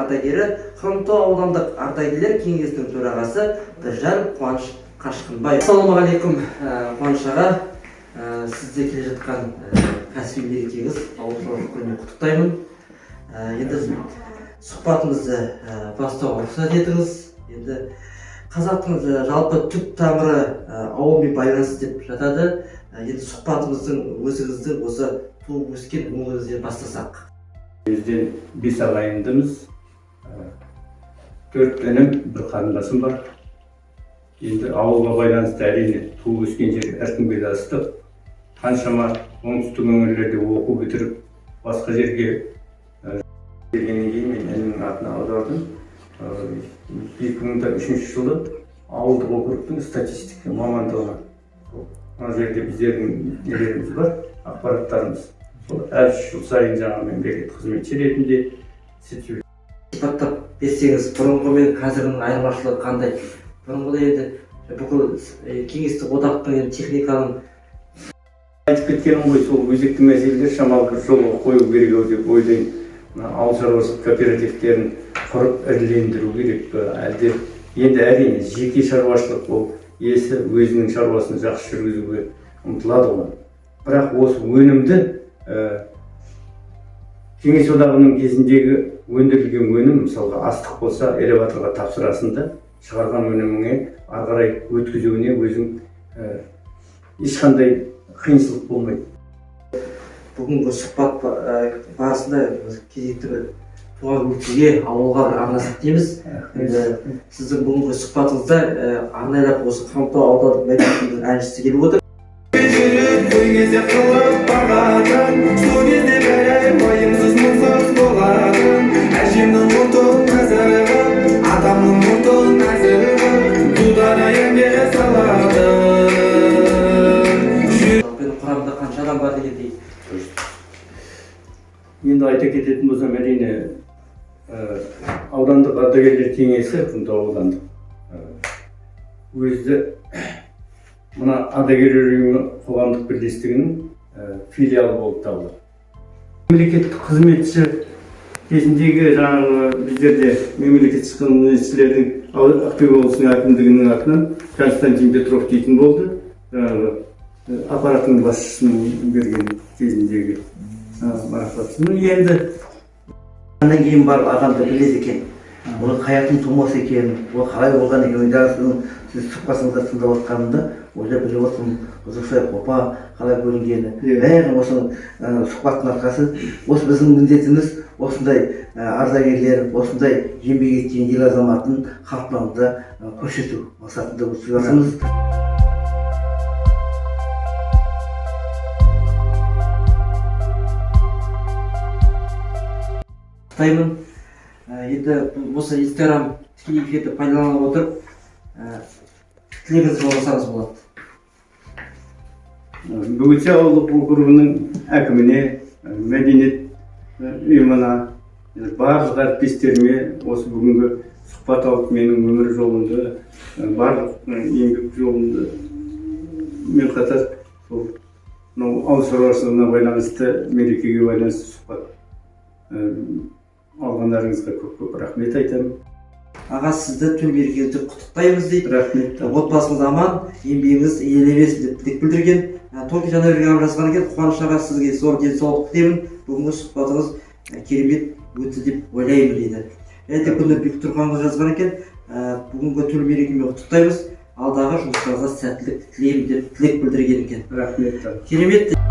ардагері, Хромтау аудандық ардагерлер кеңесінің төрағасы Біржан Қуаныш Қашқынбаев. Ассалаумағалейкум, Қуаныш аға. Сізде келе жатқан кәсіби мерекеңіз ауыл шаруашылық күніне құттықтаймын. Енді сұхбатымызды бастауға рұқсат етіңіз. Енді қазақтың жалпы түп тамыры ауылмен байланысты деп жатады. Енді сұхбатымыздың өзіңізді осы туып өскен өңіріңізден бастасақ. Бізден 5 ағайындымыз, 4 інім, 1 қарындасым бар. Енді ауылға байланысты әрине туып өскен жер әркімге де ыстық. Қаншама оңтүстік өңірлерде оқу бітіріп, басқа жерге келгеннен кейін мен інімнің атын аудардым. 2003 жылы ауылдық округтың статистика мамандығына. Мына жерде біздердің нелеріміз бар, ақпараттарымыз. Әр жыл сайын жаңа мемлекеттік қызметші ретінде сипаттап берсеңіз, бұрынғы мен қазірдің айырмашылығы қандай? Бұрынғыда енді бүкіл кеңестік одақтың техниканың айтып кеткенім ғой, сол өзекті мәселелер шамалы бір жолға қою керек деп ойлаймын. Ауыл шаруашылық кооперативтерін құрып ірілендіру керек пе, әлде енді әрине жеке шаруашылық ол иесі өзінің шаруасын жақсы жүргізуге ұмтылады ғой. Бірақ осы өнімді кеңес одағының кезіндегі өндірілген өнім, мысалға астық болса элеваторға тапсырасын да шығарған өніміңе ары қарай өткізуіне өзің ешқандай қиыншылық болмайды. Бүгінгі сұхбат барысында кезекті бір туған өлкеге, ауылға арнасып дейміз. Сіздің бүгінгі сұхбатыңызда арнайлап осы Хромтау аудандық мәдениетінің әншісі келіп отыр. Құрамында қанша адам бар дегендей. Енді айта кететін болсам, әрине аудандық ардагерлер кеңесі, Хромтау аудандық өзі мына ардагерлер ұйымы қоғамдық бірлестігінің филиалы болып табылады. Мемлекеттік қызметші кезіндегі жаңағы біздерде мемлекеттік қызметшілердің Ақтөбе облысының әкімдігінің атынан Константин Петров дейтін болды. Аппараттың басшысының берген кезіндегі марапатын. Енді одан кейін барып ағамды біледі екен. Оның қаяқтың тумасы екен, ол қалай болған екен. Сіз сұхбатыңызда тыңдап отқанымда ойлап біліп отырмын, ұзықша қопа қалай көрінгені. Бәрі осы сұхбаттың арқасы. Осы біздің міндетіміз осындай ардагерлер, осындай еңбек еткен ел азаматын халқымызда көрсету мақсатында өткізіп жатырмыз. Құттықтаймын. Енді осы Инстаграм тікелей эфирді пайдаланып отырып, тілегіңізді жолдасаңыз болады. Бөгетші ауылдық округінің әкіміне, мәдениет ұйымына, барлық әріптестеріме осы бүгінгі сұхбат алып менің өмір жолымды, барлық еңбек жолымды мен қатар ауыл шаруашылығына байланысты, мерекеге байланысты сұхбат алғандарыңызға көп рахмет айтамын. Аға, сізді төл мерекеңізді құттықтаймыз дейді. Рахмет. Отбасыңыз аман, еңбегіңіз еселей берсін деп тілек білдірген. Токи Жанайбек жазған екен, Қуаныш аға, сізге зор денсаулық тілеймін. Бүгінгі сұхбатыңыз керемет өтті деп ойлаймын дейді. Күні Бектұрғанға жазған екен, бүгінгі төл мерекемен құттықтаймыз. Алдағы жұмыстарыңызға сәттілік тілеймін деп тілек білдірген екен. Рахмет. Керемет.